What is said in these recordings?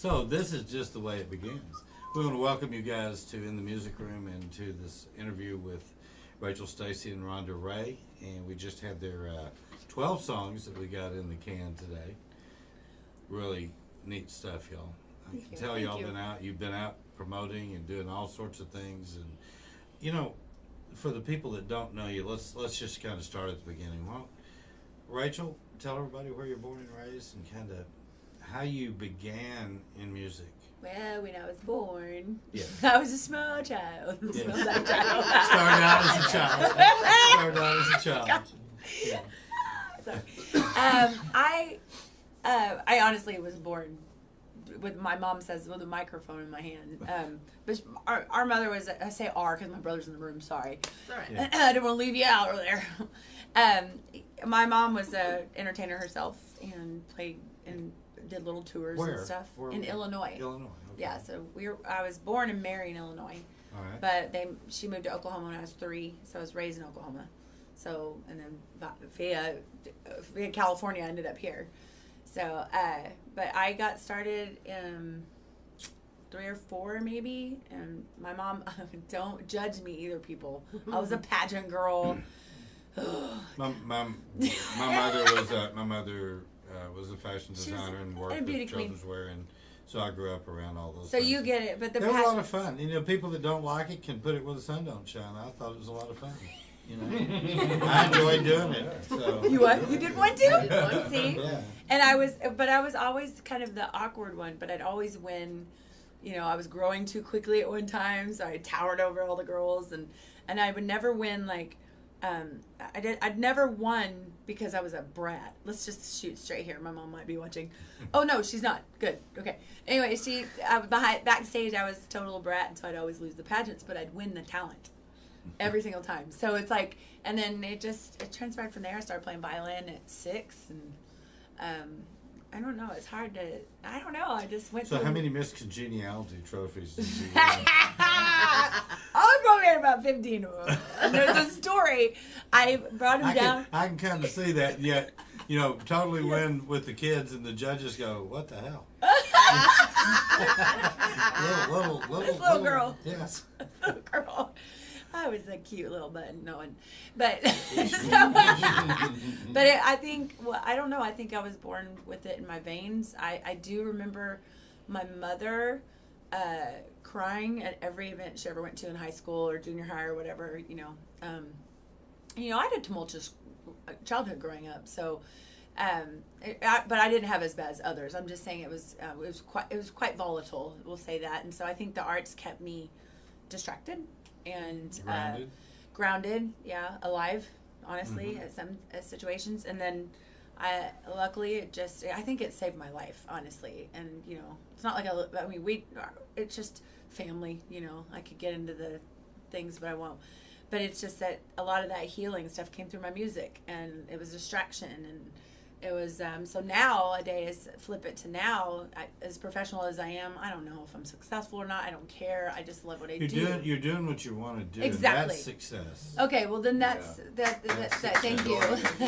So this is just the way it begins. We want to welcome you guys to In the Music Room and to this interview with Rachel, Stacy, and Ronda Ray. And we just had their 12 songs that we got in the can today. Really neat stuff, y'all. I can tell y'all you've been out promoting and doing all sorts of things. And, you know, for the people that don't know you, let's just kind of start at the beginning. Well, Rachel, tell everybody where you're born and raised and kind of how you began in music. Well, when I was born, yeah. I was a small child. Yeah. Started out as a child. Yeah. Sorry. I honestly was born with, my mom says, with a microphone in my hand. But our mother was, I say our because my brother's in the room, sorry. All right. Yeah. I didn't want to leave you out over there. My mom was an entertainer herself and played and did little tours and stuff in Illinois. Illinois. Okay. Yeah, so I was born and married in Illinois. All right. But she moved to Oklahoma when I was 3, so I was raised in Oklahoma. So, and then via California, I ended up here. So, but I got started in 3 or 4 maybe, and my mom, don't judge me either, people. I was a pageant girl. my mother was a fashion designer and worked with children's wear, and so I grew up around all those. So things. you get it, but they were a lot of fun. You know, people that don't like it can put it where the sun don't shine. I thought it was a lot of fun. You know, I enjoyed doing it. So you what? You did one too? See, yeah. And I was always kind of the awkward one, but I'd always win. You know, I was growing too quickly at one time, so I towered over all the girls, and I would never win like. I'd never won because I was a brat. Let's just shoot straight here. My mom might be watching. Oh no, she's not. Good. Okay. Anyway, backstage I was a total brat, and so I'd always lose the pageants, but I'd win the talent every single time. So it's like, and then it transpired from there. I started playing violin at 6, and I don't know. It's hard to. I don't know. I just went. So how many Miss Congeniality trophies did you win? I was probably at about 15 of them. And there's a story. I brought him down. I can kind of see that. Yet, you know, totally win with the kids, and the judges go, "What the hell?" little girl. Yes. Little girl. I was a cute little button, no one, but I think, well, I don't know. I think I was born with it in my veins. I do remember my mother crying at every event she ever went to in high school or junior high or whatever. You know, I had a tumultuous childhood growing up, so. But I didn't have as bad as others. I'm just saying it was quite volatile. We'll say that, and so I think the arts kept me distracted. And grounded, yeah, alive, honestly, at some situations. And then luckily I think it saved my life, honestly. And, you know, it's not like it's just family, you know. I could get into the things, but I won't. But it's just that a lot of that healing stuff came through my music, and it was distraction. And it was, so nowadays, flip it to now, as professional as I am, I don't know if I'm successful or not. I don't care. I just love what I do. You're doing what you want to do. Exactly. That's success. Okay, well then that's thank you. If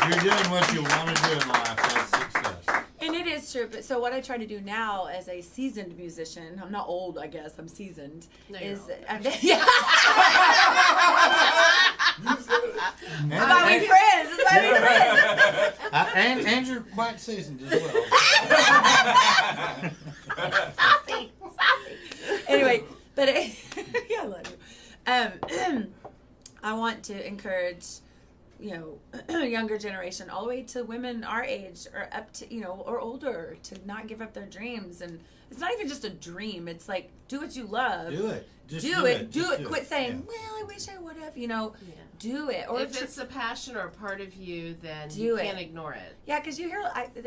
you're doing what you want to do in life, that's success. And it is true. But so what I try to do now as a seasoned musician, I'm not old, I guess, I'm seasoned. No, is yeah. That's why we friends. That's why we friends. And you're quite seasoned as well. Saucy. Anyway, but yeah, I love you. I want to encourage, you know, younger generation, all the way to women our age or up to, you know, or older, to not give up their dreams. And it's not even just a dream. It's like, do what you love. Do it. Just do it. Quit saying, well, I wish I would have, you know. Yeah. Do it. Or if it's a passion or a part of you, then you can't ignore it. Yeah, because you hear,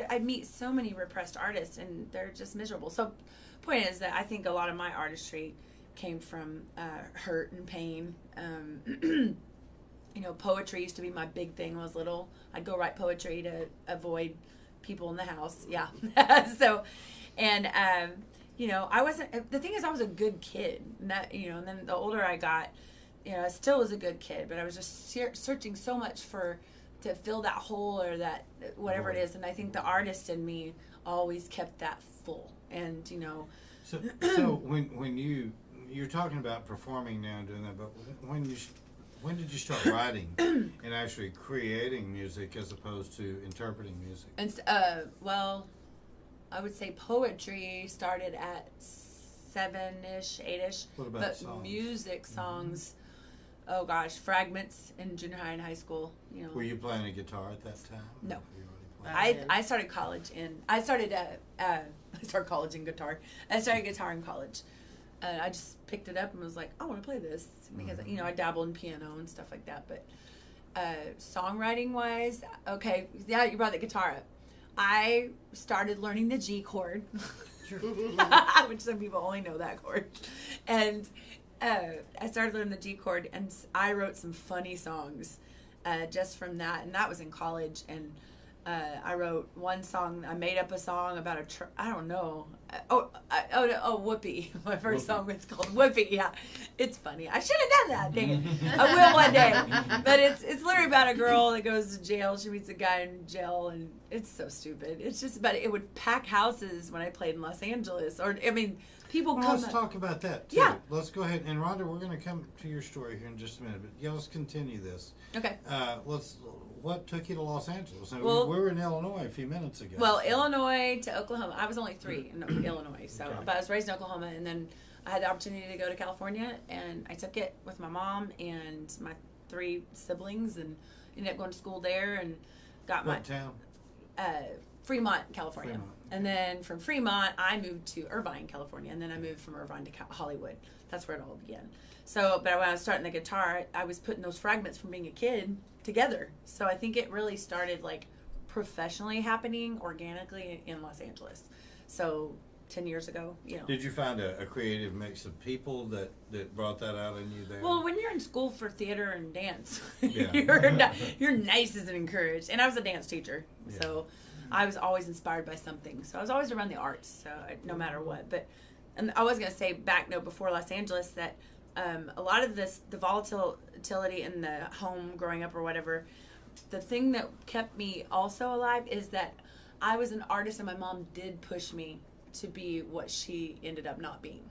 I meet so many repressed artists, and they're just miserable. So point is that I think a lot of my artistry came from hurt and pain. You know, poetry used to be my big thing when I was little. I'd go write poetry to avoid people in the house. Yeah. So, and, you know, the thing is I was a good kid. And that, you know, and then the older I got, you know, I still was a good kid, but I was just searching so much to fill that hole or that, whatever it is. And I think the artist in me always kept that full. And, you know, So when you're talking about performing now and doing that, but when did you start writing and actually creating music as opposed to interpreting music? and well, I would say poetry started at 7-ish, 8-ish. What about But songs? music songs, oh gosh, fragments in junior high and high school. You know, Were you playing a guitar at that time? No. Or were you already playing? I started college I started college in guitar. I started guitar in college. I just picked it up and was like, I want to play this because you know I dabble in piano and stuff like that. But songwriting wise, okay, yeah, you brought the guitar up. I started learning the G chord, which some people only know that chord, and I started learning the G chord, and I wrote some funny songs just from that, and that was in college. And I wrote one song. I made up a song about I don't know. Whoopee. My first song was called Whoopee. Yeah, it's funny. I should have done that. Dang it. I will one day. But it's literally about a girl that goes to jail. She meets a guy in jail, and it's so stupid. It's just about it would pack houses when I played in Los Angeles, or I mean, people Well, come. let's talk about that too. Yeah. Let's go ahead and Rhonda, we're going to come to your story here in just a minute, but yeah, let's continue this. Okay. What took you to Los Angeles? Now, Well- we were in Illinois a few minutes ago. Well, Illinois to Oklahoma. I was only 3 in Illinois, so Okay. but I was raised in Oklahoma, and then I had the opportunity to go to California, and I took it with my mom and my 3 siblings, and ended up going to school there, and got What town? Fremont, California. Fremont. And then from Fremont, I moved to Irvine, California, and then I moved from Irvine to Hollywood. That's where it all began. So, but when I was starting the guitar, I was putting those fragments from being a kid together. So I think it really started like professionally happening organically in Los Angeles. So 10 years ago, you know. Did you find a creative mix of people that brought that out in you there? Well, when you're in school for theater and dance, Yeah. you're nice and encouraged. And I was a dance teacher, so I was always inspired by something. So I was always around the arts, no matter what. But and I was going to say back note before Los Angeles that a lot of the volatility in the home growing up or whatever, the thing that kept me also alive is that I was an artist and my mom did push me to be what she ended up not being.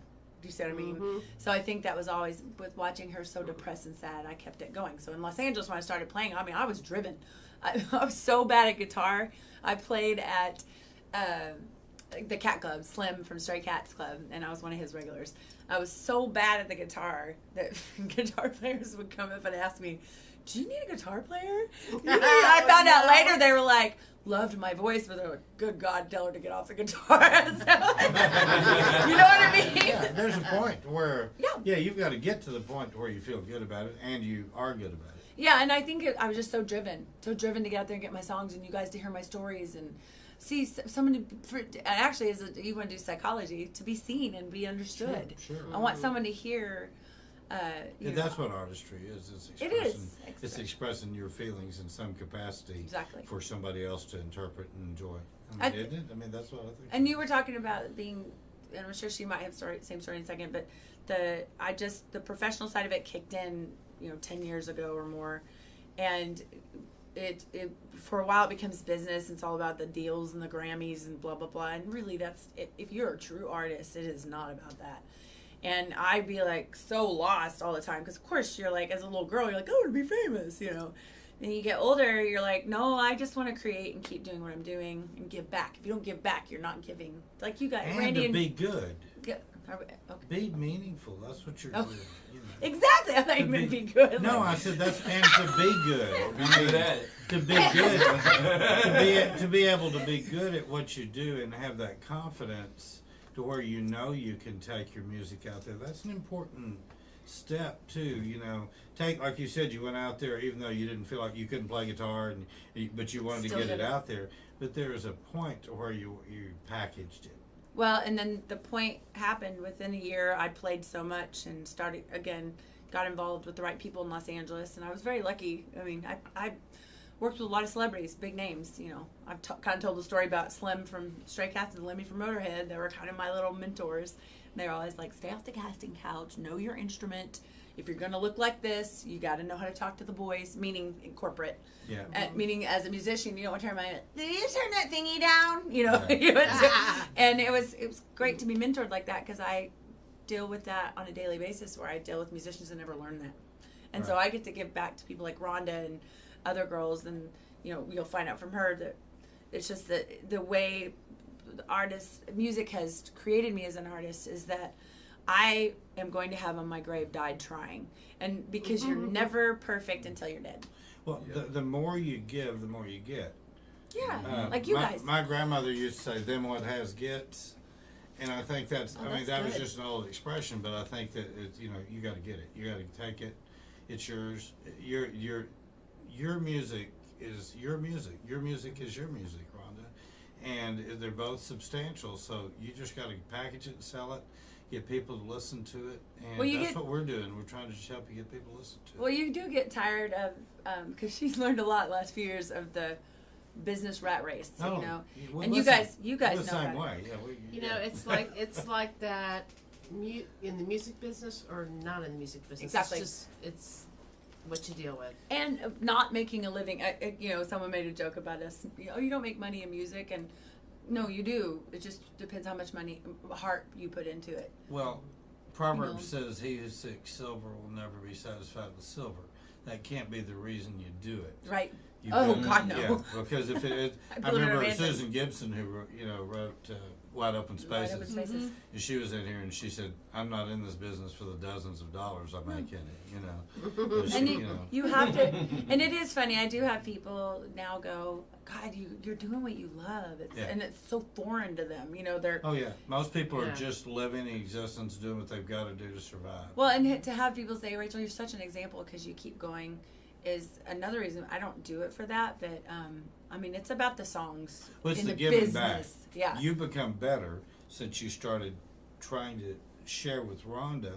Do you see what I mean? Mm-hmm. So I think that was always, with watching her so depressed and sad, I kept it going. So in Los Angeles, when I started playing, I mean, I was driven. I was so bad at guitar. I played at the Cat Club, Slim from Stray Cats Club, and I was one of his regulars. I was so bad at the guitar that guitar players would come up and ask me, do you need a guitar player? I found out later they were like, loved my voice, but they were like, good God, tell her to get off the guitar. So, you know what I mean? Yeah, there's a point where, Yeah. you've got to get to the point where you feel good about it and you are good about it. Yeah, and I think I was just so driven to get out there and get my songs and you guys to hear my stories and see someone actually, you want to do psychology, to be seen and be understood. Sure. I want someone to hear. And that's what artistry is. It is. It's expressing your feelings in some capacity Exactly. for somebody else to interpret and enjoy. I Isn't it? I mean, that's what I think. And you were talking about being, and I'm sure she might have same story in a second, but the professional side of it kicked in, 10 years ago or more, and it for a while it becomes business. It's all about the deals and the Grammys and blah blah blah. And really, if you're a true artist, it is not about that. And I'd be like so lost all the time because of course you're like, as a little girl, you're like, I want to be famous, Then you get older, you're like, no, I just want to create and keep doing what I'm doing and give back. If you don't give back, you're not giving. Like you got and Randy to be good. Yeah, okay. Be meaningful. That's what you're doing. Exactly. I thought you meant be good. No, I said that's and to be good. I mean, to be good, to be able to be good at what you do and have that confidence to where you can take your music out there. That's an important step too. Take, like you said, you went out there even though you didn't feel like you couldn't play guitar, but you wanted to get it out there. But there is a point to where you packaged it. Well, and then the point happened within a year. I played so much and got involved with the right people in Los Angeles, and I was very lucky. I mean, I worked with a lot of celebrities, big names. I've kind of told the story about Slim from Stray Cats and Lemmy from Motorhead. They were kind of my little mentors. And they were always like, stay off the casting couch, know your instrument. if you're going to look like this, you got to know how to talk to the boys, meaning in corporate. Yeah. Meaning as a musician, you don't want to turn my, did you turn that thingy down? You know, Yeah. and it was great to be mentored like that, because I deal with that on a daily basis, where I deal with musicians that never learn that. And so I get to give back to people like Rhonda and other girls, and you know, you'll find out from her that it's just that the way music has created me as an artist is that I am going to have on my grave died trying. And because you're never perfect until you're dead. Well, the more you give, the more you get. Yeah, like you guys. My grandmother used to say, "Them what has gets," and I think that's. I mean, that was just an old expression, but I think that you know, you got to get it. You got to take it. It's yours. Your music is your music. Your music is your music, Rhonda, and they're both substantial. So you just got to package it and sell it. Get people to listen to it, and that's what we're doing. We're trying to just help you get people to listen to it. Well, you do get tired of, because she's learned a lot last few years of the business rat race, you know. Well, and listen, you guys we're the know same that. way. Yeah, You know, it's like that in the music business or not in the music business. Exactly. It's what you deal with. And not making a living. You know, someone made a joke about us. Oh, you don't make money in music, and no, you do. It just depends how much heart you put into it. Well, Proverbs says, "He who seeks silver will never be satisfied with silver." That can't be the reason you do it. Right. You God, no. Yeah, because if it is, I built it remember around Susan Gibson, who wrote Wide Open Spaces. Wide Open Spaces. And she was in here and she said, "I'm not in this business for the dozens of dollars I make in it," you know. She, And you know. you have to, and it is funny. I do have people now go, "God, you're doing what you love," and it's so foreign to them. You know, they're. Oh yeah, most people are just living in existence, doing what they've got to do to survive. Well, and to have people say, "Rachel, you're such an example because you keep going," is another reason. I don't do it for that, but I mean, it's about the songs. Well, it's in the the giving business. back. Yeah. You become better since you started trying to share with Rhonda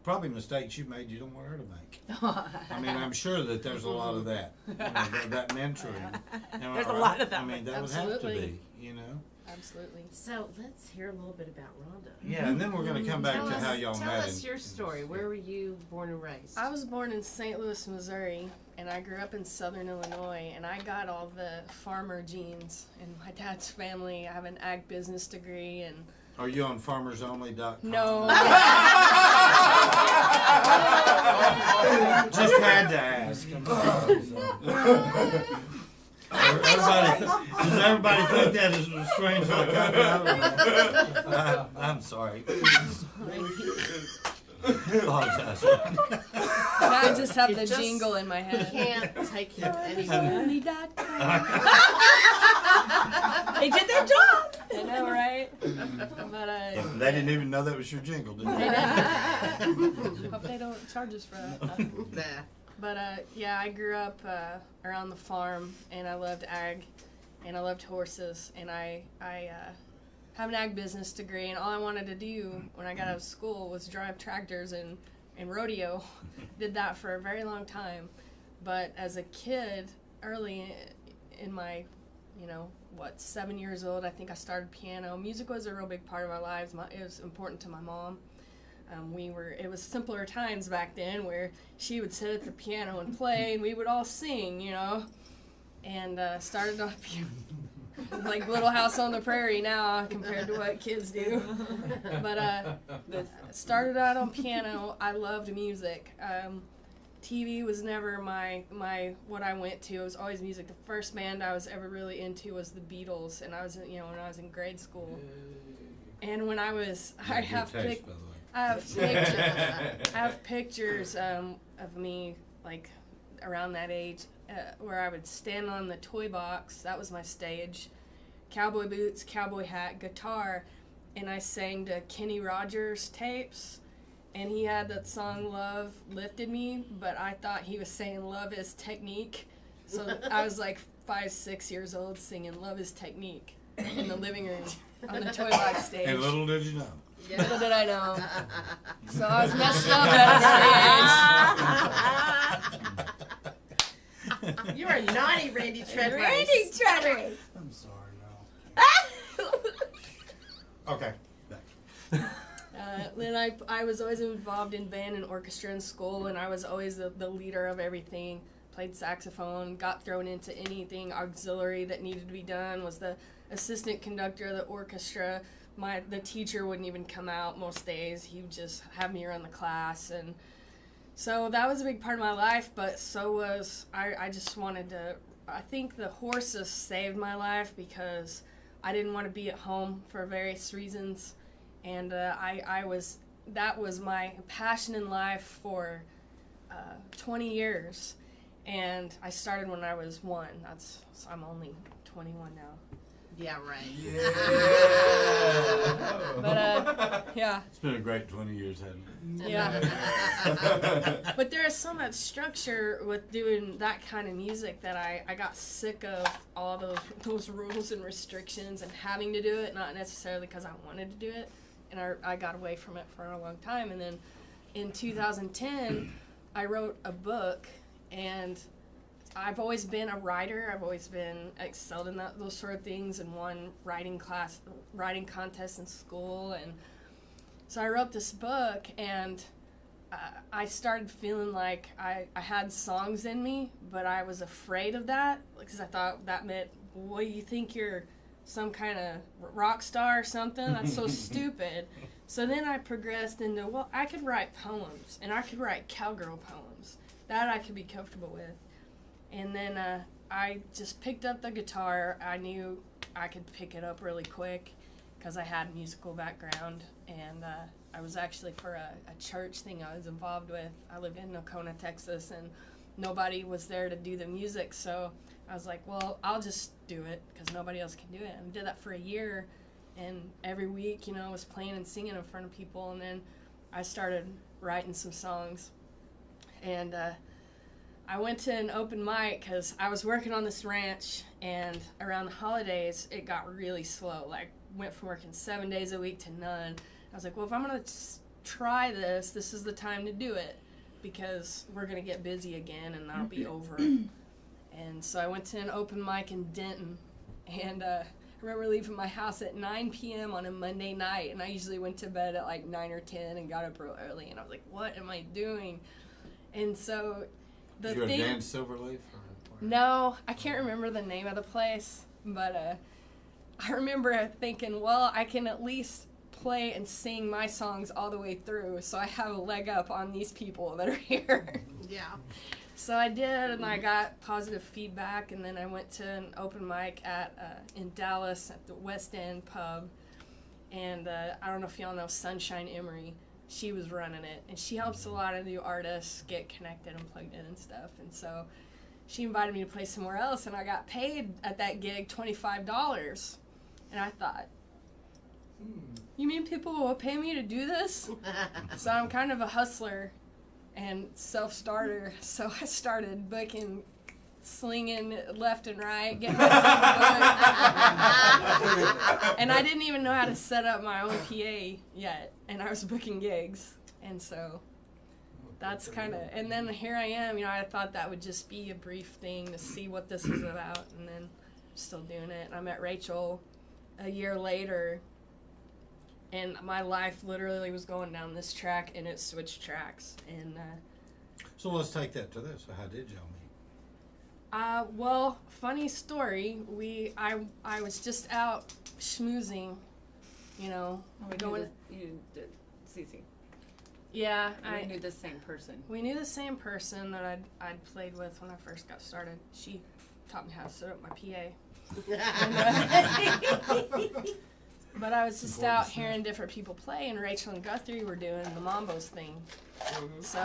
probably mistakes you made you don't want her to make. I mean, I'm sure that there's a lot of that. You know, that mentoring. There's a lot of that. I mean, that would have to be, you know. Absolutely. So let's hear a little bit about Rhonda. Yeah, and then we're going to come back to how y'all met. Tell us your story. Where were you born and raised? I was born in St. Louis, Missouri, and I grew up in southern Illinois, and I got all the farmer genes in my dad's family. I have an ag business degree, and Are you on farmersonly.com? no. Just had to ask. Does everybody think that is strange like that? I'm sorry. Apologize. I just have the just jingle in my head. Can't take you anywhere. They did their job. I know, right? But They didn't even know that was your jingle, did they they? didn't. Hope they don't charge us for that. Nah. But yeah, I grew up around the farm, and I loved ag, and I loved horses, and I have an ag business degree, and all I wanted to do when I got out of school was drive tractors and rodeo. Did that for a very long time. But as a kid, early in my, 7 years old, I think I started piano. Music was a real big part of our lives. It was important to my mom. It was simpler times back then where she would sit at the piano and play, and we would all sing, and started on piano. Like Little House on the Prairie now compared to what kids do. But started out on piano. I loved music. TV was never my what I went to. It was always music. The first band I was ever really into was the Beatles, and I was when I was in grade school. And when I was, I have pictures of me like around that age where I would stand on the toy box. That was my stage. Cowboy boots, cowboy hat, guitar, and I sang to Kenny Rogers tapes. And he had that song "Love Lifted Me," but I thought he was saying "Love is Technique." So I was like 5, 6 years old singing "Love is Technique" in the living room on the toy box stage. And little did you know. Little did I know. So I was messed up at a stage. You are naughty, Randy Treadway. Randy Treadway. I'm sorry, no. Okay. Back. Then I I was always involved in band and orchestra in school, and I was always the leader of everything. Played saxophone, got thrown into anything auxiliary that needed to be done, was the assistant conductor of the orchestra. The teacher wouldn't even come out most days. He would just have me run the class, and so that was a big part of my life, but so was, I just wanted to, I think the horses saved my life because I didn't want to be at home for various reasons, and that was my passion in life for 20 years, and I started when I was 1. So I'm only 21 now. Yeah, right. Yeah. But, yeah. It's been a great 20 years, hasn't it? Yeah. But there is so much structure with doing that kind of music that I got sick of all those rules and restrictions and having to do it, not necessarily because I wanted to do it. And I got away from it for a long time. And then in 2010, I wrote a book, and I've always been a writer. I've always been excelled in those sort of things, and won writing contests in school. And so I wrote this book, and I started feeling like I had songs in me, but I was afraid of that because I thought that meant, well, you think you're some kind of rock star or something? That's so stupid. So then I progressed into, well, I could write poems, and I could write cowgirl poems. That I could be comfortable with. And then I just picked up the guitar. I knew I could pick it up really quick because I had a musical background. And I was actually for a church thing I was involved with. I lived in Nocona, Texas, and nobody was there to do the music. So I was like, well, I'll just do it because nobody else can do it. And I did that for a year. And every week, I was playing and singing in front of people. And then I started writing some songs. And I went to an open mic because I was working on this ranch, and around the holidays, it got really slow. Like, went from working 7 days a week to none. I was like, well, if I'm going to try this is the time to do it because we're going to get busy again, and that'll be over. And so I went to an open mic in Denton, and I remember leaving my house at 9 p.m. on a Monday night, and I usually went to bed at like 9 or 10 and got up real early, and I was like, what am I doing? And so You're a Dan Silverleaf? Or? No, I can't remember the name of the place, but I remember thinking, well, I can at least play and sing my songs all the way through, so I have a leg up on these people that are here. Yeah. So I did, and I got positive feedback, and then I went to an open mic in Dallas at the West End Pub, and I don't know if y'all know Sunshine Emery. She was running it, and she helps a lot of new artists get connected and plugged in and stuff. And so she invited me to play somewhere else, and I got paid at that gig $25. And I thought, you mean people will pay me to do this? So I'm kind of a hustler and self-starter. So I started booking, slinging left and right, getting myself booked. And I didn't even know how to set up my own PA yet, and I was booking gigs. And so that's kind of, and then here I am, I thought that would just be a brief thing to see what this was about, and then I'm still doing it. And I met Rachel a year later, and my life literally was going down this track, and it switched tracks. And So let's take that to this. So how did y'all meet? Well, funny story. I was just out schmoozing, going. You did, Cece. Yeah, We knew the same person. We knew the same person that I'd played with when I first got started. She taught me how to set up my PA. But I was just out hearing different people play, and Rachel and Guthrie were doing the Mambos thing. So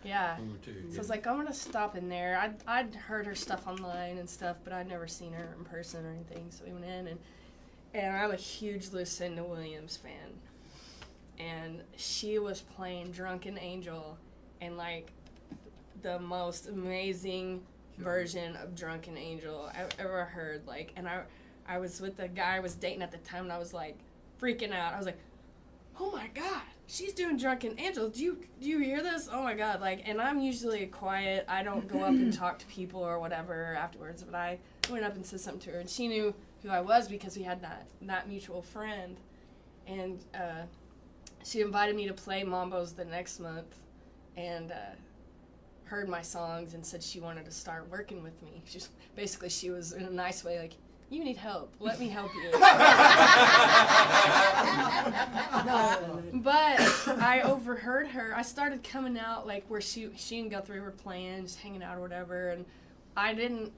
yeah. So I was like, I'm going to stop in there. I'd heard her stuff online and stuff, but I'd never seen her in person or anything. So we went in, and I'm a huge Lucinda Williams fan. And she was playing Drunken Angel, and like the most amazing version of Drunken Angel I've ever heard. Like, and I was with the guy I was dating at the time, and I was like freaking out. I was like, oh my God, she's doing Drunken Angel. Do you hear this? Oh my God. Like, and I'm usually quiet. I don't go up and talk to people or whatever afterwards, but I went up and said something to her, and she knew who I was because we had that mutual friend. And she invited me to play Mambo's the next month, and heard my songs and said she wanted to start working with me. She was in a nice way like, you need help. Let me help you. But I overheard her. I started coming out like where she and Guthrie were playing, just hanging out or whatever, and I didn't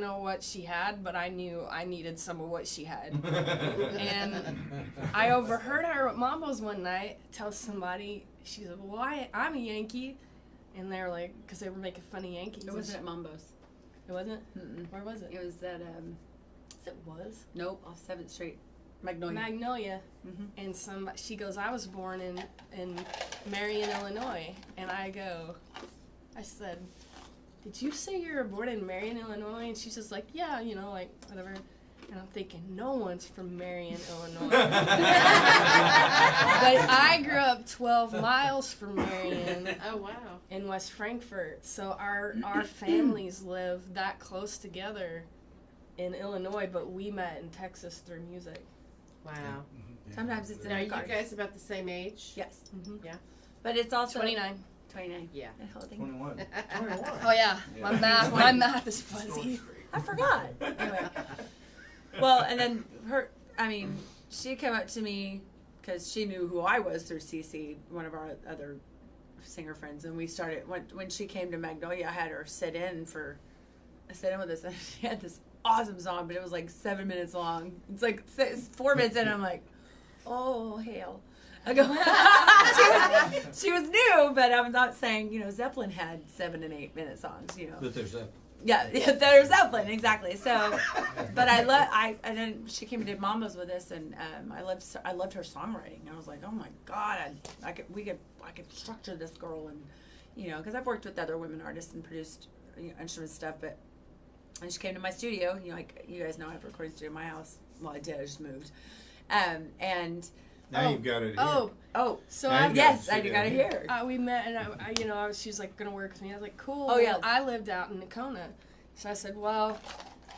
know what she had, but I knew I needed some of what she had. And I overheard her at Mambo's one night tell somebody, she said, well, I'm a Yankee. And they were like, because they were making fun of Yankees. It wasn't at Mambo's. It wasn't? Mm-mm. Where was it? It was at, It was? nope, off 7th Street. Magnolia. Magnolia. Mm-hmm. And she goes, I was born in Marion, Illinois. And I said, did you say you were born in Marion, Illinois? And she's just like, yeah, like, whatever. And I'm thinking, no one's from Marion, Illinois. But I grew up 12 miles from Marion. Oh, wow. In West Frankfort. So our families live that close together in Illinois, but we met in Texas through music. Wow. Yeah. Sometimes it's in Now, our are you cars. guys about the same age? Yes. Mm-hmm. Yeah. But it's also 29. 29. Yeah. And holding. 21. Oh yeah, Yeah. my math is fuzzy. I forgot. Anyway. Well, and then she came up to me because she knew who I was through CC, one of our other singer friends, and we started, when she came to Magnolia, I had her sit in with us, and she had this awesome song, but it was like 7 minutes long. It's like 4 minutes in, and I'm like, oh, hell. I go, she was new, but I'm not saying, Zeppelin had 7 and 8 minute songs, But there's that. Yeah, there's Zeppelin, exactly. So, but and then she came and did Mambo's with us, and I loved her songwriting. I was like, oh my God, I could structure this girl, and because I've worked with other women artists and produced instrument stuff, and she came to my studio. Like you guys know, I have a recording studio in my house. Well, I did. I just moved, and. Now you've got it here. So Now you yes, got I it got it here. We met, and she was like gonna work with me. I was like, cool. Oh, yeah. I lived out in Nakona, so I said, well,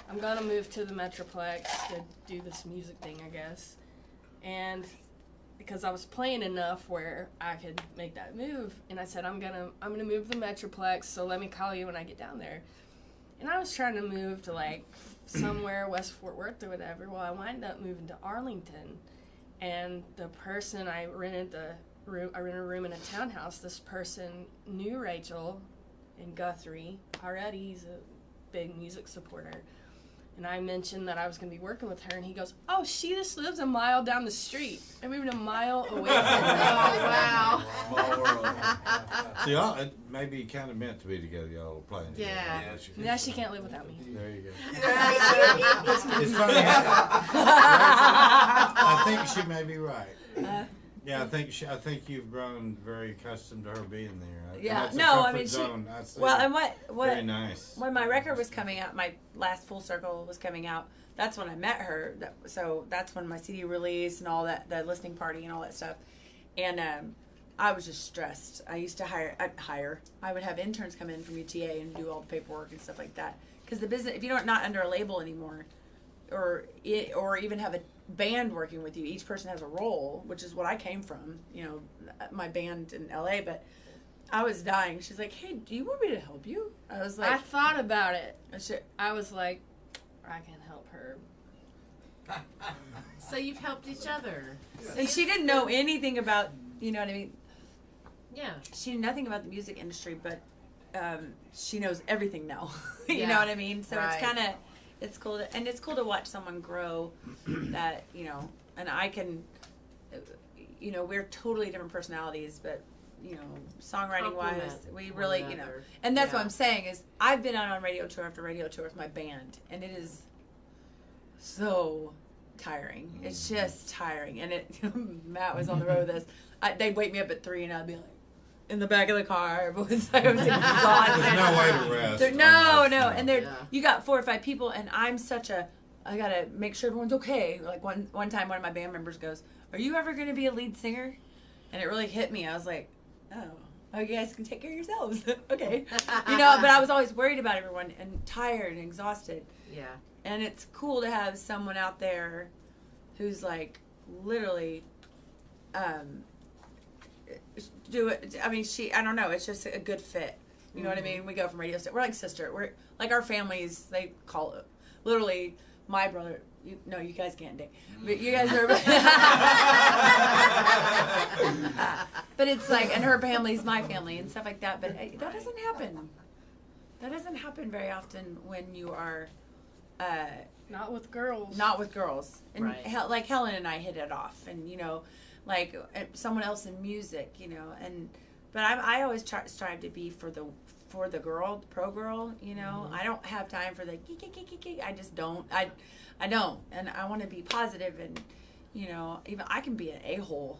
I'm gonna move to the Metroplex to do this music thing, I guess, and because I was playing enough where I could make that move, and I said, I'm gonna move to the Metroplex, so let me call you when I get down there. And I was trying to move to like somewhere West Fort Worth or whatever. Well, I wound up moving to Arlington. And the person I rented a room in a townhouse. This person knew Rachel and Guthrie already. He's a big music supporter. And I mentioned that I was going to be working with her, and he goes, oh, she just lives a mile down the street. I moved a mile away from her. Oh, wow. Small world. So y'all, it may be kind of meant to be together. Y'all playing together. Yeah. Now she can't live without me. There you go. It's funny. I think she may be right. Yeah, I think you've grown very accustomed to her being there. Yeah, That's a no, I comfort mean, zone, I see. well, and what Very nice. when my record was coming out, my last Full Circle was coming out. That's when I met her. So that's when my CD release and all that, the listening party and all that stuff. And I was just stressed. I used to I would have interns come in from UTA and do all the paperwork and stuff like that. Because the business, if you're not under a label anymore, or even have a band working with you, each person has a role, which is what I came from. My band in LA, but. I was dying. She's like, hey, do you want me to help you? I was like... I thought about it. I I was like, I can help her. So you've helped each other. And she didn't know anything about, you know what I mean? Yeah. She knew nothing about the music industry, but she knows everything now. You Yeah. know what I mean? So Right. it's kind of, it's cool to watch someone grow that, and I can, we're totally different personalities, but songwriting wise, Complement we one really, another. and that's Yeah. what I'm saying is I've been out on radio tour after radio tour with my band, and it is so tiring. It's just tiring. And Matt was on the road with us. They'd wake me up at 3, and I'd be like in the back of the car. But I was exhausted. There's no way to rest. No. And Yeah. you got 4 or 5 people, and I'm I gotta make sure everyone's okay. Like one time, one of my band members goes, "Are you ever gonna be a lead singer?" And it really hit me. I was like, oh, you guys can take care of yourselves. Okay. But I was always worried about everyone and tired and exhausted. Yeah. And it's cool to have someone out there who's like literally do it. I mean, I don't know. It's just a good fit. You know what I mean? We go from radio station. We're like sister. We're like our families. They call it literally my brother. You guys can't date, but you guys are. But it's like, and her family's my family and stuff like that. But that doesn't happen. That doesn't happen very often when you are. Not with girls. Not with girls. And Right. like Helen and I hit it off, and like someone else in music, but I always strive to be for the girl, the pro girl, I don't have time for the geek. I just don't. I don't, and I want to be positive, and even I can be an a-hole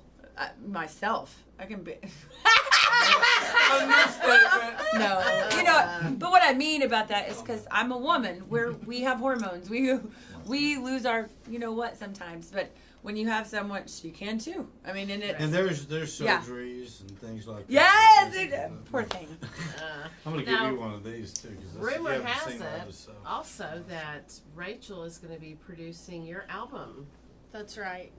myself. I can be. No, but what I mean about that is because I'm a woman. We have hormones. We lose our sometimes, but when you have someone, she can too. I mean, and there's surgeries and things like that. Yes, poor thing. I'm gonna give you one of these too. Rumor has it also that Rachel is going to be producing your album. That's right.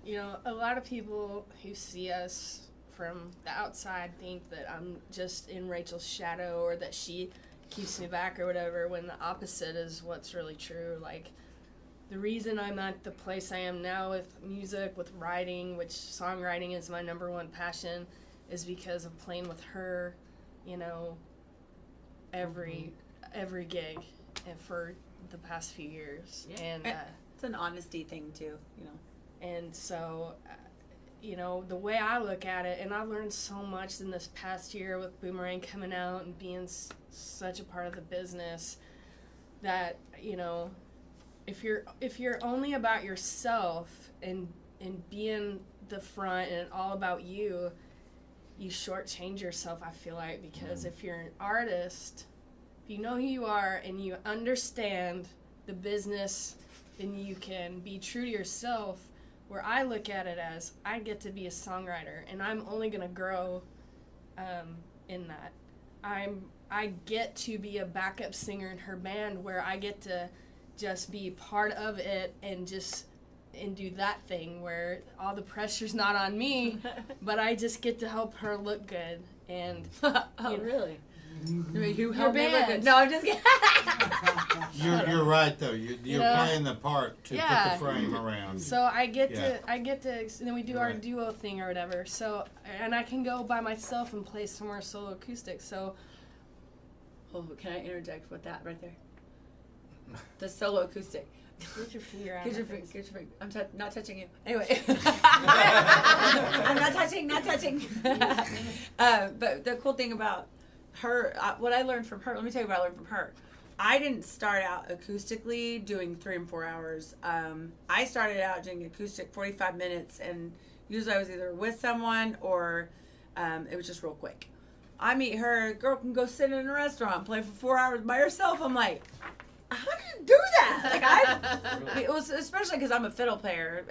A lot of people who see us from the outside think that I'm just in Rachel's shadow or that she keeps me back or whatever, when the opposite is what's really true. Like, the reason I'm at the place I am now with music, with writing, which songwriting is my number one passion, is because of playing with her, every gig and for the past few years. Yeah. And it's an honesty thing too, And so, the way I look at it, and I learned so much in this past year with Boomerang coming out and being such a part of the business, that, if you're only about yourself and being the front and all about you, you shortchange yourself, I feel like, because if you're an artist, if you know who you are and you understand the business, then you can be true to yourself. Where I look at it as, I get to be a songwriter, and I'm only going to grow in that. I get to be a backup singer in her band, where I get to just be part of it and do that thing where all the pressure's not on me, but I just get to help her look good. And really? You Your band. No, I'm just kidding. You're right though. You're playing the part to put the frame around. So I get to, and then we do our Right. duo thing or whatever. So, and I can go by myself and play somewhere solo acoustic. So, Can I interject with that right there? The solo acoustic. get your finger out. Get your of my finger. face. Get your finger. I'm not touching you. Anyway. I'm not touching. But the cool thing about her, what I learned from her, let me tell you what I learned from her. I didn't start out acoustically doing 3 and 4 hours. I started out doing acoustic 45 minutes, and usually I was either with someone or it was just real quick. I meet her, girl can go sit in a restaurant and play for 4 hours by herself. I'm like, how do you do that? Like it was especially because I'm a fiddle player.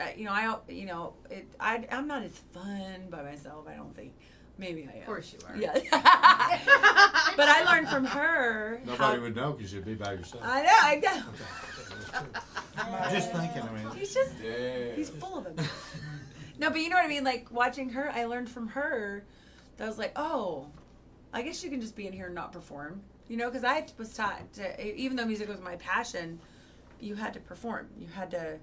I'm not as fun by myself. I don't think. Maybe I am. Of course you are. Yeah. But I learned from her. Nobody would know because you'd be by yourself. I know. Just thinking. He's full of them. No, but you know what I mean. Like watching her, I learned from her. That I was like, oh, I guess you can just be in here and not perform. Because I was taught to, even though music was my passion, you had to perform. You had to,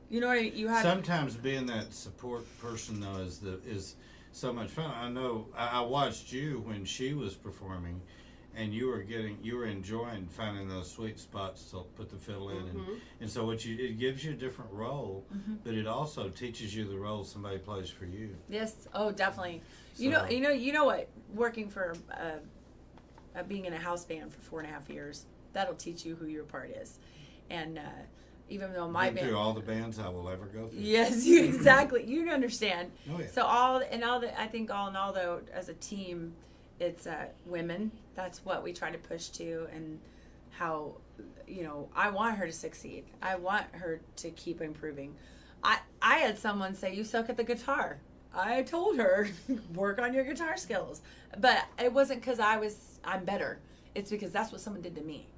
you know what I mean? You had. Sometimes being that support person though is so much fun. I know I watched you when she was performing, and you were enjoying finding those sweet spots to put the fiddle in, and so it gives you a different role, but it also teaches you the role somebody plays for you. Yes. Oh, definitely. So, You know what? Working for being in a house band for 4.5 years, that'll teach you who your part is, and even though my been band through all the bands I will ever go through. Yes, exactly. You understand. Oh, yeah. So I think all in all though, as a team, it's women. That's what we try to push to, and how I want her to succeed. I want her to keep improving. I had someone say, "You suck at the guitar." I told her, "Work on your guitar skills," but it wasn't because I'm better. It's because that's what someone did to me.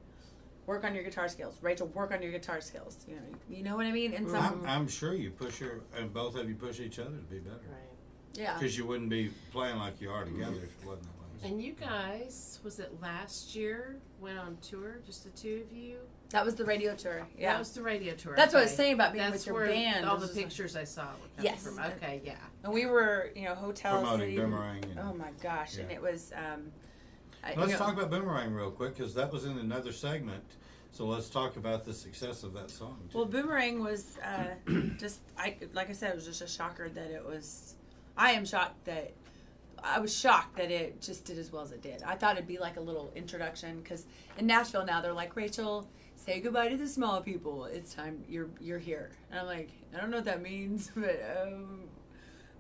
Work on your guitar skills. Rachel, work on your guitar skills. You know what I mean? And I'm sure you push her, and both of you push each other to be better. Right. Yeah. Because you wouldn't be playing like you are together if it wasn't that way. And you guys, was it last year, went on tour, just the two of you? That was the radio tour. Yeah. That was the radio tour. That's what I okay. was saying about being That's with your where band. all It the was just pictures I saw were coming Yes. from. Okay, yeah. and we were, Hotel Promoting City. Boomerang. And, Oh my gosh! And Yeah. it was. Let's talk about Boomerang real quick, because that was in another segment. So let's talk about the success of that song, too. Well, Boomerang was like I said, it was just a shocker that it was. I was shocked that it just did as well as it did. I thought it'd be like a little introduction, because in Nashville now they're like, Rachel, say goodbye to the small people. It's time you're here. And I'm like, I don't know what that means, but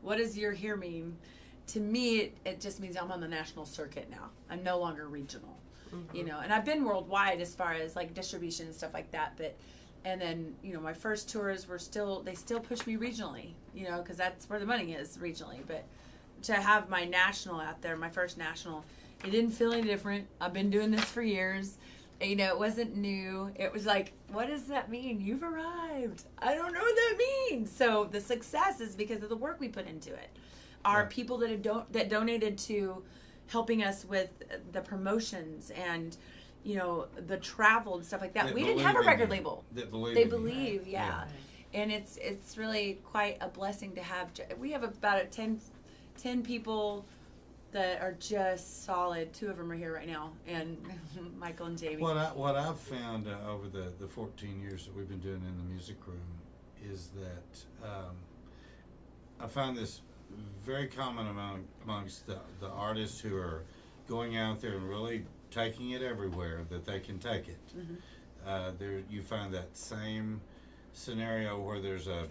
what does you're here mean? To me, it just means I'm on the national circuit now. I'm no longer regional, and I've been worldwide as far as like distribution and stuff like that. But, and then, my first tours they still push me regionally, because that's where the money is regionally. But to have my national out there, my first national, it didn't feel any different. I've been doing this for years. It wasn't new. It was like, what does that mean? You've arrived. I don't know what that means. So the success is because of the work we put into it. Our people that donated to helping us with the promotions and, the travel and stuff like that. We didn't have a record label. That believe. They believe, yeah. And it's really quite a blessing to have. We have about 10 people that are just solid. 2 of them are here right now, and Michael and Jamie. What I've found over the 14 years that we've been doing in the music room is that I found this very common amongst the artists who are going out there and really taking it everywhere that they can take it. There you find that same scenario where there's a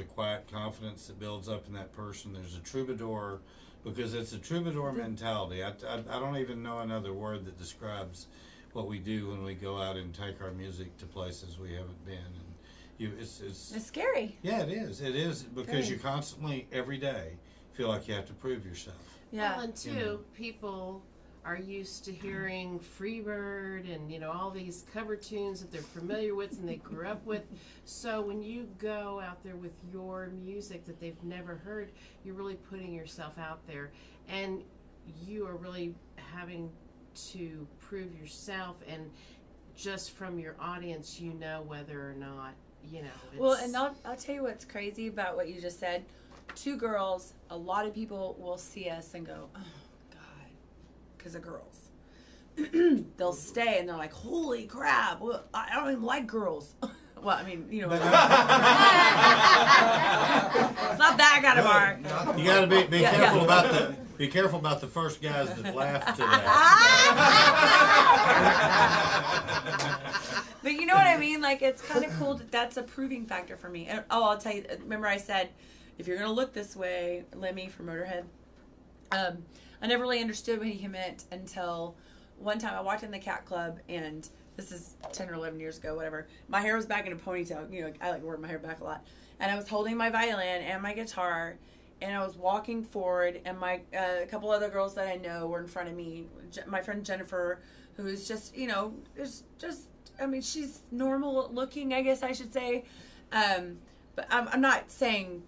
quiet confidence that builds up in that person. There's a troubadour, because it's a troubadour mentality. I don't even know another word that describes what we do when we go out and take our music to places we haven't been. And it's scary. Yeah, it is. It is, because you constantly, every day, feel like you have to prove yourself. Yeah. Well, and two, people are used to hearing Freebird and all these cover tunes that they're familiar with and they grew up with. So when you go out there with your music that they've never heard, you're really putting yourself out there, and you are really having to prove yourself, and just from your audience whether or not it's... Well, and I'll tell you what's crazy about what you just said. 2 girls, a lot of people will see us and go, oh God, because of girls. They'll stay and they're like, holy crap, well, I don't even like girls. Well, I mean, it's not that kind of art. You got to be careful be careful about the first guys that laugh to that. But you know what I mean? Like, it's kind of cool that's a proving factor for me. And I'll tell you. Remember, I said, if you're gonna look this way, Lemmy from Motorhead. I never really understood what he meant until one time I walked in the Cat Club, and this is 10 or 11 years ago, whatever. My hair was back in a ponytail. I like wearing my hair back a lot. And I was holding my violin and my guitar, and I was walking forward, and my a couple other girls that I know were in front of me. My friend Jennifer, who is just, is just, I mean, she's normal looking, I guess I should say. But I'm not saying,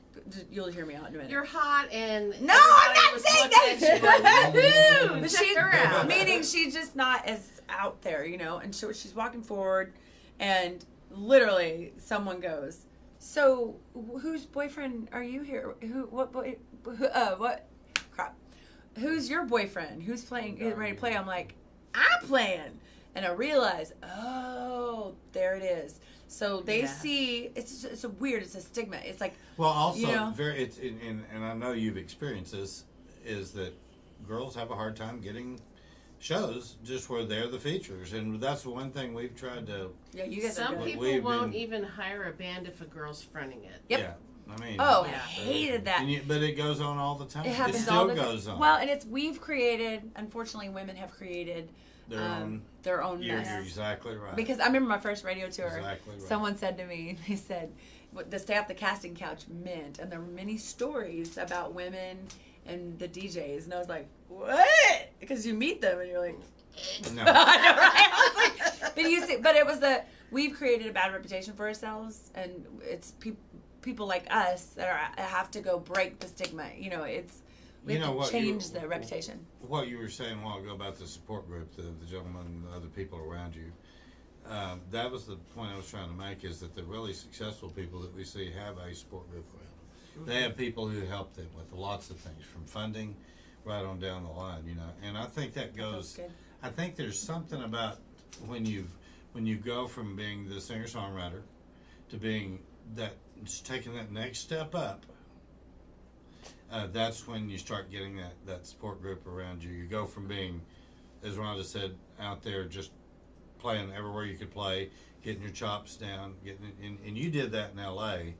you'll hear me out in a minute. You're hot, and no, I'm not saying that. But But meaning she's just not as out there, And so she's walking forward, and literally someone goes, "So whose boyfriend are you here? What crap? Who's your boyfriend? Who's playing? Getting ready to play?" I'm like, "I'm playing," and I realize, oh, there it is. So they see it's a weird. It's a stigma. It's like, well, also and I know you've experienced this, is that girls have a hard time getting shows just where they're the features, and that's one thing we've tried to. Yeah, you guys. Some people won't even hire a band if a girl's fronting it. Yep. Yeah. I mean, I hated that. But it goes on all the time. It happens still all the goes on. Well, and we've created. Unfortunately, women have created their own mess. You're exactly right. Because I remember my first radio tour. Exactly right. Someone said to me, they said, what the stay off the casting couch meant, and there were many stories about women and the DJs, and I was like, what? Because you meet them and you're like, no. I know, right? I was like, but it was we've created a bad reputation for ourselves, and it's people like us that have to go break the stigma. We You have know to what, change the reputation. What you were saying a while ago about the support group, the gentlemen and the other people around you, that was the point I was trying to make, is that the really successful people that we see have a support group around them. They have people who help them with lots of things, from funding right on down the line, you know. And I think that Feels goes, good. I think there's something about when you go from being the singer-songwriter to being that, taking that next step up, that's when you start getting that support group around you. You go from being, as Rhonda said, out there just playing everywhere you could play, getting your chops down, and you did that in L.A.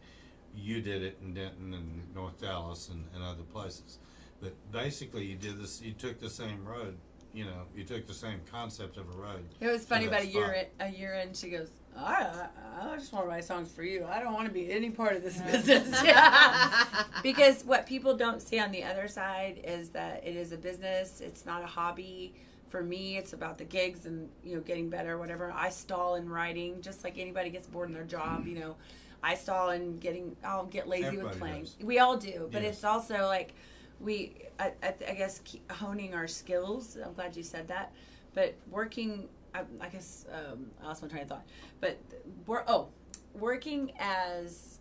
You did it in Denton and North Dallas and other places. But basically, you did this. You took the same road. You know, you took the same concept of a road. It was funny, to about that a year in, she goes, I just want to write songs for you. I don't want to be any part of this business. Yeah. Because what people don't see on the other side is that it is a business. It's not a hobby. For me, it's about the gigs and, you know, getting better, whatever. I stall in writing, just like anybody gets bored in their job, you know. I stall in I'll get lazy Everybody with playing. does. We all do. But Yes. it's also like, I guess, honing our skills. I'm glad you said that. But working, I guess, I lost my train of thought. But working as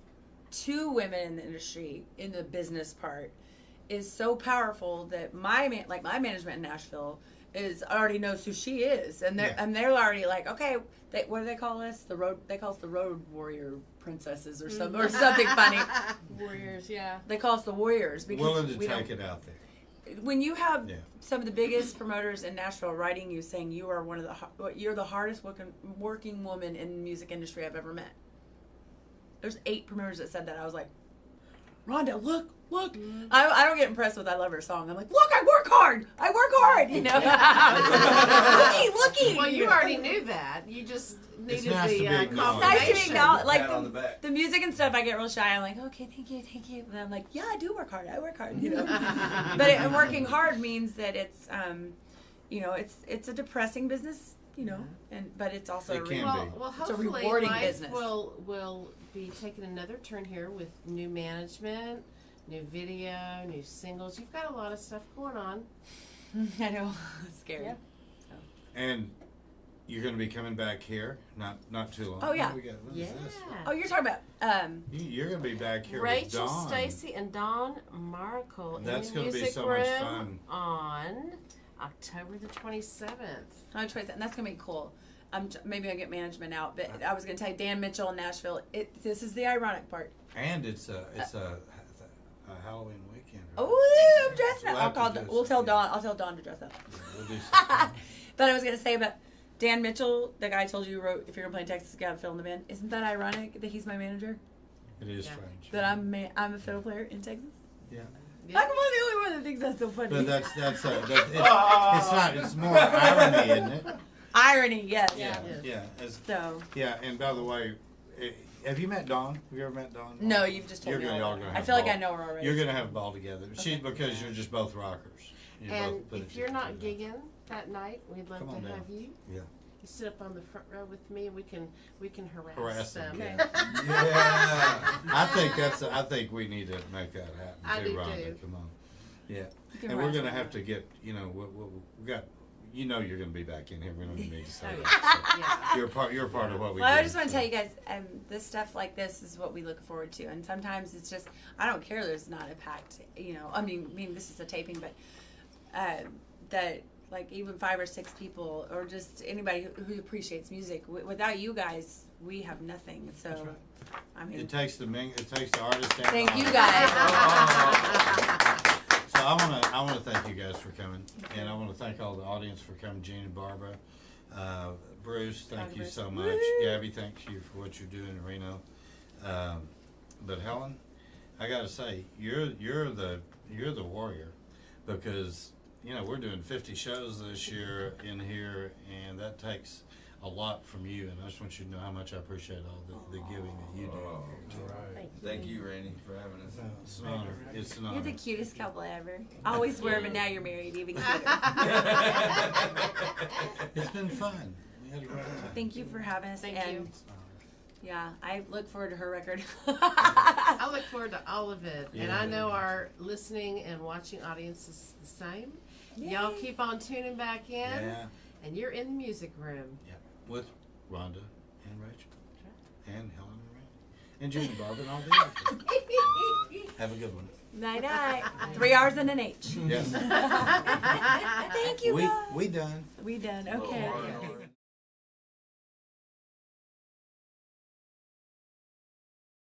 two women in the industry, in the business part, is so powerful that my management in Nashville already knows who she is, and they're already like, okay, what do they call us? They call us the road warrior princesses or something funny. Warriors, yeah. They call us the warriors because Willing to we take don't. it out there. When you have Yeah. some of the biggest promoters in Nashville writing you saying you are you're the hardest working woman in the music industry I've ever met. There's 8 promoters that said that. I was like, Rhonda, look. Mm-hmm. I don't get impressed with I Love Her song. I'm like, look, I work hard, you know. looky. Well, you already knew that. You just needed nice to be the acknowledged. Nice to be confirmation. acknowledged. Like Pat on the back. the music and stuff, I get real shy. I'm like, okay, thank you. And I'm like, yeah, I do work hard. I work hard, you know. And working hard means that it's, you know, it's a depressing business, you know, but it's also It can Well, be. well, It's a hopefully rewarding life business. will be taking another turn here with new management, new video, new singles. You've got a lot of stuff going on. I know, it's scary. Yeah. And you're going to be coming back here, not too long. Oh, yeah. What we got? What is this? Oh, you're talking about You're going to be back here Rachel, with Dawn. Stacy, and Dawn Markle That's in the gonna be music so much room fun. on October the 27th. I'm trying and that's gonna be cool. Maybe I'll get management out, but I was gonna tell you, Dan Mitchell in Nashville. This is the ironic part. And it's a Halloween weekend. Right? Oh, I'm dressing up. We'll have to do We'll tell something. Dawn. I'll tell Dawn to dress up. Yeah, we'll do something. But I was gonna say, but Dan Mitchell, the guy I told you wrote "If You're Gonna Play in Texas, You Gotta Fill in the Band." Isn't that ironic that he's my manager? It is Yeah. strange. That I'm a fiddle player in Texas. Yeah. How come I'm the only one that thinks that's so funny? But it's not. It's more irony, isn't it? Irony, yes. Yeah. Yeah. So Yeah. And by the way, have you met Dawn? Have you ever met Dawn? no, you've just told me. Y'all All gonna that. have I feel like ball. I know her already. You're gonna have a ball together. Because you're just both rockers. You And both put it if you're not together. gigging that night, we'd love Come on to down. have you. Yeah. You sit up on the front row with me, and we can harass Harass them. them. Yeah. I think we need to make that happen I too, do Rhonda. too. Come on. Yeah. You can And we're harass gonna them. have to get. We got. You know you're gonna be back in here. We don't even need to say Oh, that. yeah. So you're part of what we do. Well, I just want to so. tell you guys, this stuff like this is what we look forward to, and sometimes it's just I don't care. There's not a packed, you know. I mean, this is a taping, but that like even 5 or 6 people, or just anybody who appreciates music. Without you guys, we have nothing. So, That's right. I mean, It takes the artist. And thank the you artist. guys. So I want to thank you guys for coming, and I want to thank all the audience for coming. Gene and Barbara, Bruce, thank you so much. Gabby, thank you for what you're doing in Reno. But Helen, I got to say, you're the warrior, because you know we're doing 50 shows this year in here, and that takes a lot from you. And I just want you to know how much I appreciate all the giving that you do. Oh, thank you, Randy, for having us. It's an honor. It's an You're honor. the cutest couple ever. I always swear, but now you're married, even cuter. It's been fun. We had a great time. Thank you for having us. Thank and you. Yeah, I look forward to her record. I look forward to all of it. And Yeah. I know our listening and watching audience is the same. Yay. Y'all keep on tuning back in. Yeah. And you're in the music room. Yeah. With Rhonda and Rachel. And Helen and Randy. And Junior Bob and all the others. Have a good one. Night night. 3 hours and an H. Yes. Thank you, guys. We done. We done. Little Okay. R&R.